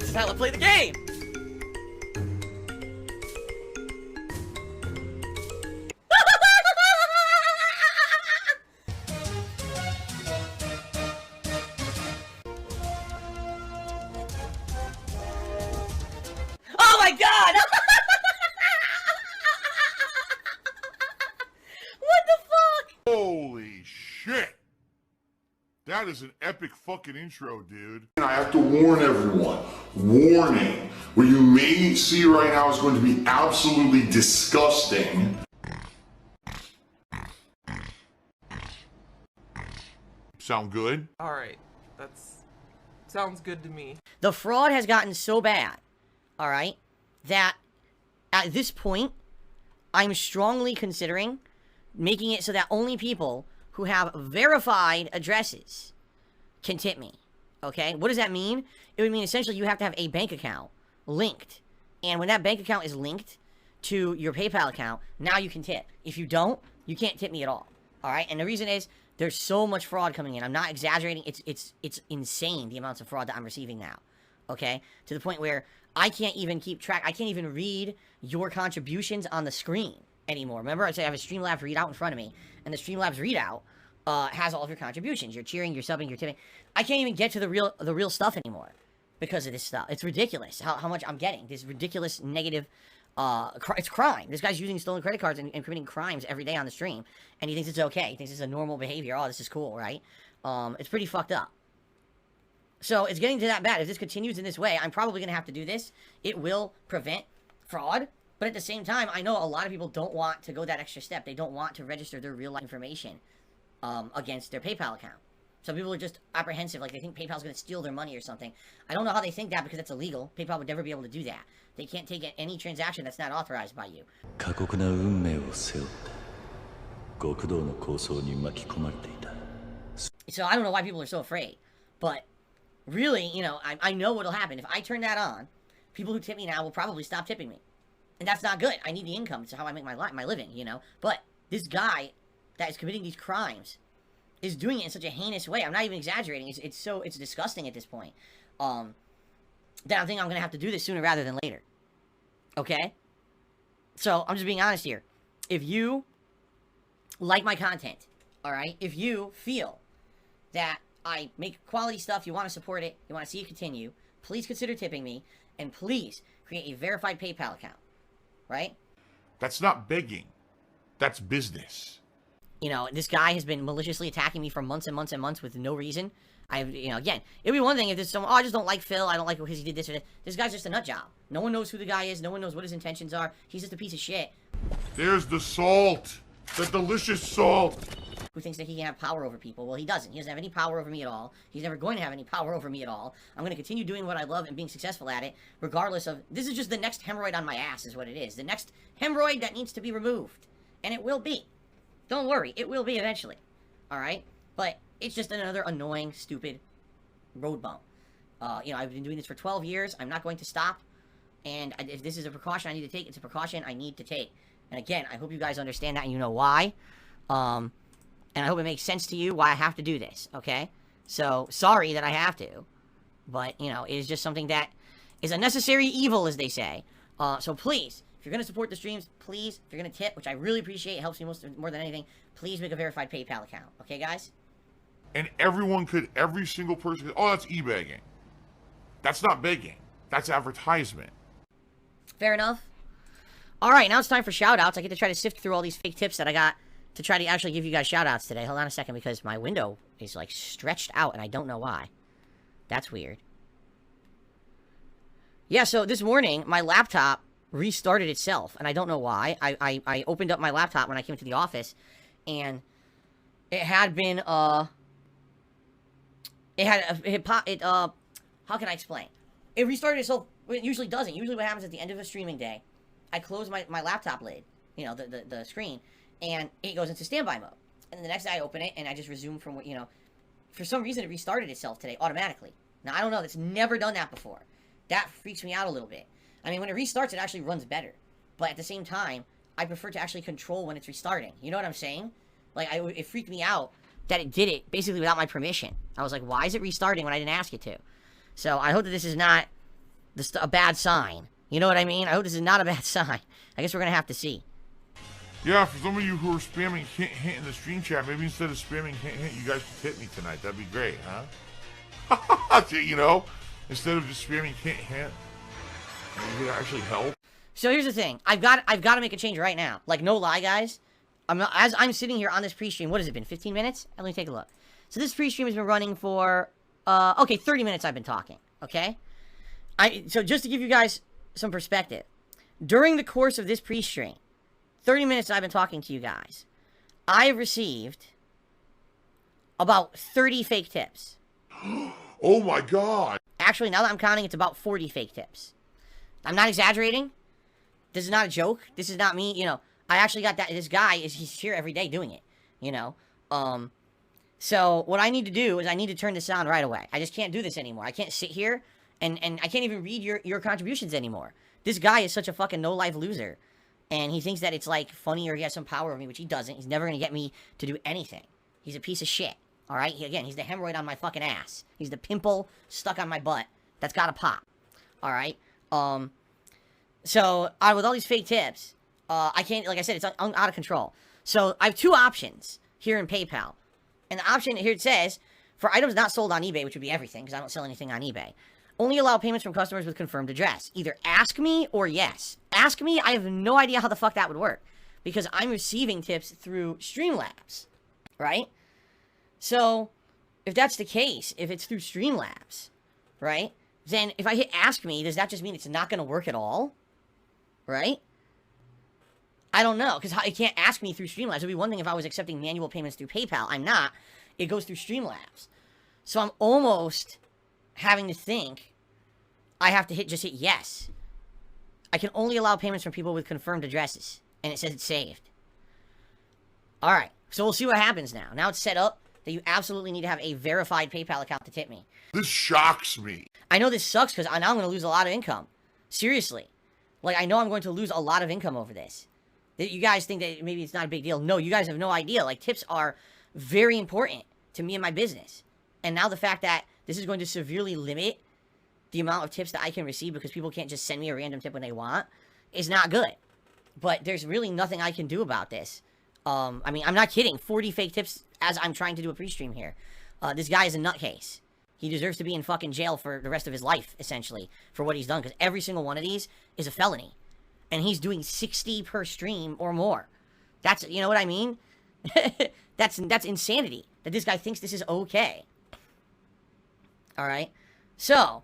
This is how I play the game! Oh my god! What the fuck? Holy shit! That is an epic fucking intro, dude. And I have to warn everyone. Warning. What you may see right now is going to be absolutely disgusting. Sound good? Alright, sounds good to me. The fraud has gotten so bad, alright, that at this point, I'm strongly considering making it so that only people who have verified addresses can tip me, okay? What does that mean? It would mean essentially you have to have a bank account linked. And when that bank account is linked to your PayPal account, now you can tip. If you don't, you can't tip me at all, alright? And the reason is, there's so much fraud coming in. I'm not exaggerating. It's insane, the amounts of fraud that I'm receiving now, okay? To the point where I can't even keep track. I can't even read your contributions on the screen anymore. Remember, I said I have a Streamlabs readout in front of me, and the Streamlabs readout has all of your contributions. You're cheering, you're subbing, you're tipping. I can't even get to the real stuff anymore because of this stuff. It's ridiculous how much I'm getting. This ridiculous negative, it's crime. This guy's using stolen credit cards and committing crimes every day on the stream, and he thinks it's okay. He thinks it's a normal behavior. Oh, this is cool, right? It's pretty fucked up. So it's getting to that bad. If this continues in this way, I'm probably going to have to do this. It will prevent fraud. But at the same time, I know a lot of people don't want to go that extra step. They don't want to register their real life information against their PayPal account. Some people are just apprehensive, like they think PayPal's going to steal their money or something. I don't know how they think that because it's illegal. PayPal would never be able to do that. They can't take any transaction that's not authorized by you. So I don't know why people are so afraid. But really, you know, I know what'll happen. If I turn that on, people who tip me now will probably stop tipping me. And that's not good. I need the income. It's how I make my living, you know? But this guy that is committing these crimes is doing it in such a heinous way. I'm not even exaggerating. It's disgusting at this point. That I think I'm going to have to do this sooner rather than later. Okay? So, I'm just being honest here. If you like my content, alright? If you feel that I make quality stuff, you want to support it, you want to see it continue, please consider tipping me, and please create a verified PayPal account. Right? That's not begging. That's business. You know, this guy has been maliciously attacking me for months and months and months with no reason. You know, again, it'd be one thing if there's someone, oh, I just don't like Phil, I don't like because he did this or that. This guy's just a nut job. No one knows who the guy is, no one knows what his intentions are. He's just a piece of shit. There's the salt. The delicious salt. Who thinks that he can have power over people. Well, he doesn't. He doesn't have any power over me at all. He's never going to have any power over me at all. I'm going to continue doing what I love and being successful at it, regardless of... This is just the next hemorrhoid on my ass is what it is. The next hemorrhoid that needs to be removed. And it will be. Don't worry. It will be eventually. Alright? But it's just another annoying, stupid road bump. You know, I've been doing this for 12 years. I'm not going to stop. And if this is a precaution I need to take, it's a precaution I need to take. And again, I hope you guys understand that and you know why. And I hope it makes sense to you why I have to do this, okay? So, sorry that I have to. But, you know, it is just something that is a necessary evil, as they say. So please, if you're going to support the streams, please, if you're going to tip, which I really appreciate, it helps me more than anything, please make a verified PayPal account. Okay, guys? And every single person could, oh, that's e-begging. That's not begging. That's advertisement. Fair enough. Alright, now it's time for shoutouts. I get to try to sift through all these fake tips that I got to try to actually give you guys shoutouts today. Hold on a second, because my window is, like, stretched out, and I don't know why. That's weird. Yeah, so this morning, my laptop restarted itself, and I don't know why. I opened up my laptop when I came to the office, and it had been, how can I explain? It restarted itself. It usually doesn't. Usually what happens at the end of a streaming day, I close my laptop lid, you know, the screen, and it goes into standby mode. And then the next day I open it, and I just resume from what, you know, for some reason it restarted itself today automatically. Now, I don't know. It's never done that before. That freaks me out a little bit. I mean, when it restarts, it actually runs better. But at the same time, I prefer to actually control when it's restarting. You know what I'm saying? Like, it freaked me out that it did it basically without my permission. I was like, why is it restarting when I didn't ask it to? So I hope that this is not a bad sign. You know what I mean? I hope this is not a bad sign. I guess we're gonna have to see. Yeah, for some of you who are spamming hint in the stream chat, maybe instead of spamming hint, you guys could hit me tonight. That'd be great, huh? You know, instead of just spamming hint, it would actually help. So here's the thing. I've got to make a change right now. Like, no lie, guys. As I'm sitting here on this pre-stream, what has it been? 15 minutes? Let me take a look. So this pre-stream has been running for, okay, 30 minutes I've been talking, okay? So just to give you guys some perspective, during the course of this pre-stream, 30 minutes I've been talking to you guys, I received about 30 fake tips. Oh my god! Actually, now that I'm counting, it's about 40 fake tips. I'm not exaggerating. This is not a joke. This is not me, you know. I actually got that. This guy, he's here every day doing it, you know. So what I need to do is I need to turn this on right away. I just can't do this anymore. I can't sit here and I can't even read your contributions anymore. This guy is such a fucking no-life loser. And he thinks that it's, like, funny or he has some power over me, which he doesn't. He's never going to get me to do anything. He's a piece of shit, all right? Again, he's the hemorrhoid on my fucking ass. He's the pimple stuck on my butt that's got to pop, all right? So, with all these fake tips, I can't, like I said, it's out of control. So, I have two options here in PayPal. And the option here, it says, for items not sold on eBay, which would be everything, because I don't sell anything on eBay, only allow payments from customers with confirmed address. Either ask me or yes. Ask me, I have no idea how the fuck that would work. Because I'm receiving tips through Streamlabs. Right? So, if that's the case, if it's through Streamlabs, right? Then if I hit ask me, does that just mean it's not going to work at all? Right? I don't know, because it can't ask me through Streamlabs. It would be one thing if I was accepting manual payments through PayPal. I'm not. It goes through Streamlabs. So I'm almost having to think I have to just hit yes. I can only allow payments from people with confirmed addresses. And it says it's saved. Alright, so we'll see what happens now. Now it's set up that you absolutely need to have a verified PayPal account to tip me. This shocks me. I know this sucks because now I'm going to lose a lot of income. Seriously. Like, I know I'm going to lose a lot of income over this. You guys think that maybe it's not a big deal. No, you guys have no idea. Like, tips are very important to me and my business. And now the fact that this is going to severely limit the amount of tips that I can receive because people can't just send me a random tip when they want is not good. But there's really nothing I can do about this. I mean, I'm not kidding. 40 fake tips as I'm trying to do a pre-stream here. This guy is a nutcase. He deserves to be in fucking jail for the rest of his life, essentially, for what he's done. Because every single one of these is a felony. And he's doing 60 per stream or more. That's, you know what I mean? That's insanity. That this guy thinks this is okay. Alright? So,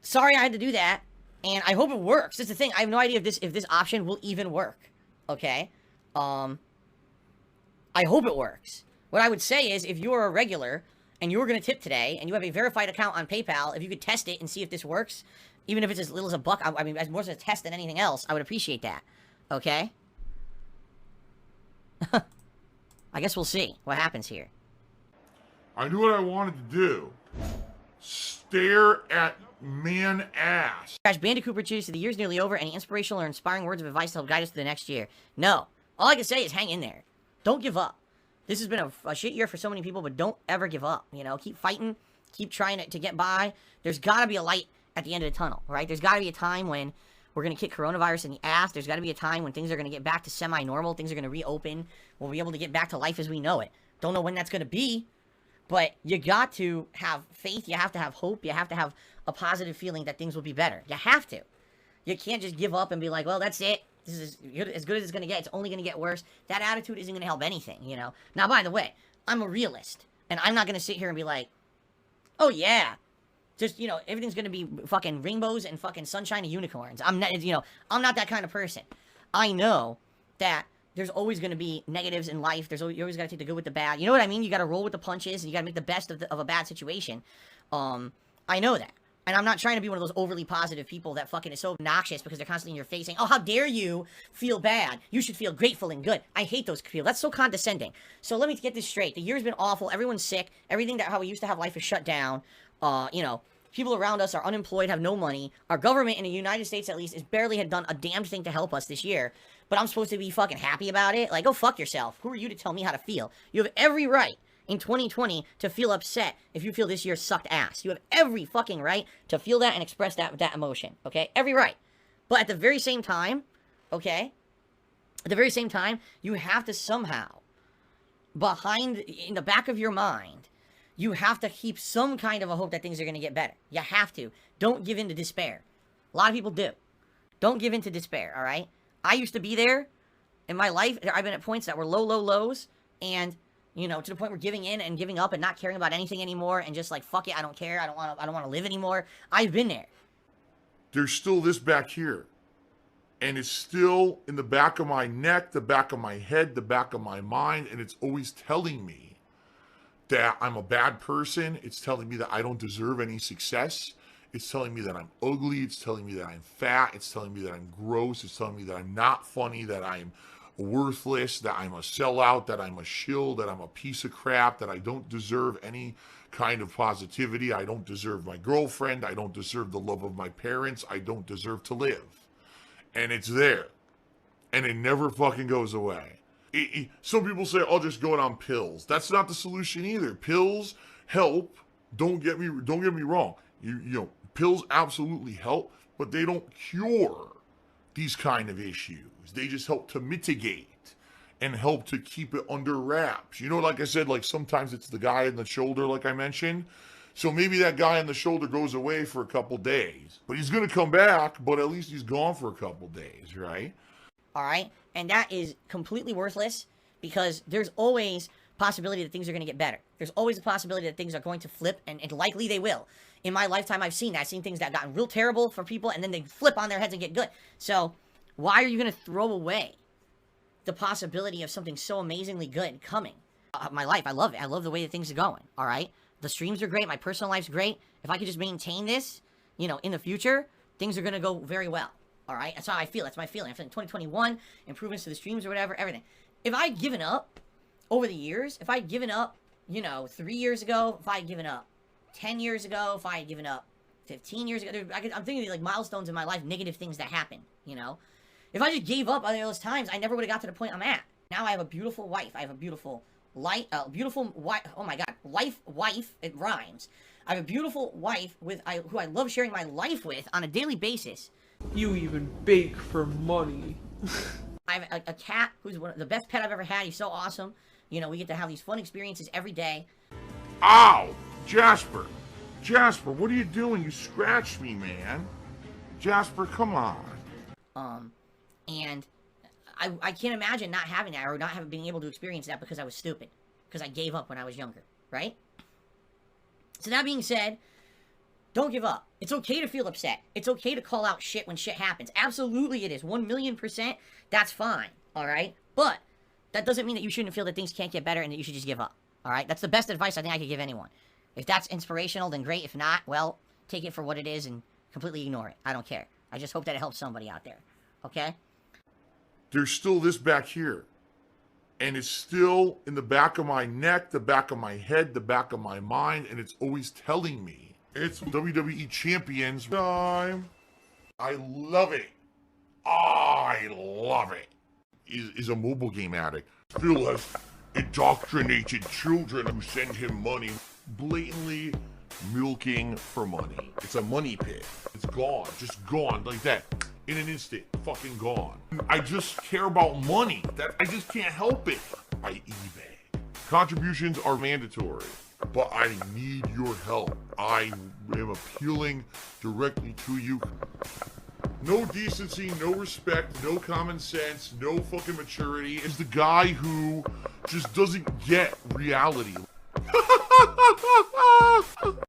sorry I had to do that. And I hope it works. That's the thing. I have no idea if this option will even work. Okay? I hope it works. What I would say is, if you're a regular and you're going to tip today and you have a verified account on PayPal, if you could test it and see if this works, even if it's as little as $1, I mean, as more as a test than anything else, I would appreciate that. Okay? I guess we'll see what happens here. I knew what I wanted to do. Stare at man ass. Crash Bandicoot purchased the year's nearly over. Any inspirational or inspiring words of advice to help guide us through the next year? No. All I can say is hang in there. Don't give up. This has been a shit year for so many people, but don't ever give up. You know, keep fighting. Keep trying to get by. There's got to be a light at the end of the tunnel, right? There's got to be a time when we're going to kick coronavirus in the ass. There's got to be a time when things are going to get back to semi-normal. Things are going to reopen. We'll be able to get back to life as we know it. Don't know when that's going to be, but you got to have faith. You have to have hope. You have to have a positive feeling that things will be better. You have to. You can't just give up and be like, well, that's it. This is as good as it's going to get. It's only going to get worse. That attitude isn't going to help anything, you know? Now, by the way, I'm a realist, and I'm not going to sit here and be like, oh, yeah, just, you know, everything's going to be fucking rainbows and fucking sunshine and unicorns. I'm not, you know, I'm not that kind of person. I know that there's always going to be negatives in life. You always got to take the good with the bad. You know what I mean? You got to roll with the punches, and you got to make the best of a bad situation. I know that. And I'm not trying to be one of those overly positive people that fucking is so obnoxious because they're constantly in your face saying, oh, how dare you feel bad? You should feel grateful and good. I hate those people. That's so condescending. So let me get this straight. The year's been awful. Everyone's sick. Everything that how we used to have life is shut down. You know, people around us are unemployed, have no money. Our government in the United States, at least, has barely had done a damn thing to help us this year. But I'm supposed to be fucking happy about it? Like, go fuck yourself. Who are you to tell me how to feel? You have every right in 2020 to feel upset if you feel this year sucked ass. You have every fucking right to feel that and express that emotion, okay? Every right. But at the very same time, okay? At the very same time, you have to somehow, in the back of your mind, you have to keep some kind of a hope that things are going to get better. You have to. Don't give in to despair. A lot of people do. Don't give in to despair, all right? I used to be there in my life. I've been at points that were low, low lows, and, you know, to the point where giving in and giving up and not caring about anything anymore and just like, fuck it, I don't care. I don't want to live anymore. I've been there. There's still this back here. And it's still in the back of my neck, the back of my head, the back of my mind, and it's always telling me that I'm a bad person. It's telling me that I don't deserve any success. It's telling me that I'm ugly. It's telling me that I'm fat. It's telling me that I'm gross. It's telling me that I'm not funny, that I'm worthless, that I'm a sellout, that I'm a shill, that I'm a piece of crap, that I don't deserve any kind of positivity. I don't deserve my girlfriend. I don't deserve the love of my parents. I don't deserve to live. And it's there. And it never fucking goes away. Some people say, "I'll just go on pills." That's not the solution either. Pills help. Don't get me wrong. You know, pills absolutely help, but they don't cure these kind of issues. They just help to mitigate and help to keep it under wraps. You know, like I said, like sometimes it's the guy in the shoulder, like I mentioned. So maybe that guy on the shoulder goes away for a couple days, but he's going to come back, but at least he's gone for a couple days, right? All right? And that is completely worthless because there's always possibility that things are going to get better. There's always a possibility that things are going to flip, and likely they will. In my lifetime, I've seen that. I've seen things that gotten real terrible for people, and then they flip on their heads and get good. So why are you going to throw away the possibility of something so amazingly good coming? My life, I love it. I love the way that things are going, all right? The streams are great. My personal life's great. If I could just maintain this, you know, in the future, things are going to go very well, all right? That's how I feel. That's my feeling. I'm feeling 2021, improvements to the streams or whatever, everything. If I'd given up over the years, if I'd given up, you know, 3 years ago, if I'd given up 10 years ago, if I had given up 15 years ago, I'm thinking of like milestones in my life, negative things that happen, you know? If I just gave up on those times, I never would have got to the point I'm at. Now I have a beautiful wife. I have a beautiful wife. Oh my God, wife, it rhymes. I have a beautiful wife who I love sharing my life with on a daily basis. You even bake for money. I have a cat who's the best pet I've ever had. He's so awesome. You know, we get to have these fun experiences every day. Ow! Jasper, what are you doing? You scratched me, man. Jasper, come on. And I can't imagine not having that or not being able to experience that because I was stupid. Because I gave up when I was younger, right? So that being said, don't give up. It's okay to feel upset. It's okay to call out shit when shit happens. Absolutely it is. 1,000,000%. That's fine, all right? But that doesn't mean that you shouldn't feel that things can't get better and that you should just give up, all right? That's the best advice I think I could give anyone. If that's inspirational, then great. If not, well, take it for what it is and completely ignore it. I don't care. I just hope that it helps somebody out there, okay? There's still this back here. And it's still in the back of my neck, the back of my head, the back of my mind, and it's always telling me. It's WWE Champions time. I love it. I love it. Is a mobile game addict. Still has indoctrinated children who send him money. Blatantly milking for money. It's a money pit. It's gone. Just gone like that. In an instant. Fucking gone. I just care about money. I just can't help it. I eBay. Contributions are mandatory. But I need your help. I am appealing directly to you. No decency, no respect, no common sense, no fucking maturity. Is the guy who just doesn't get reality.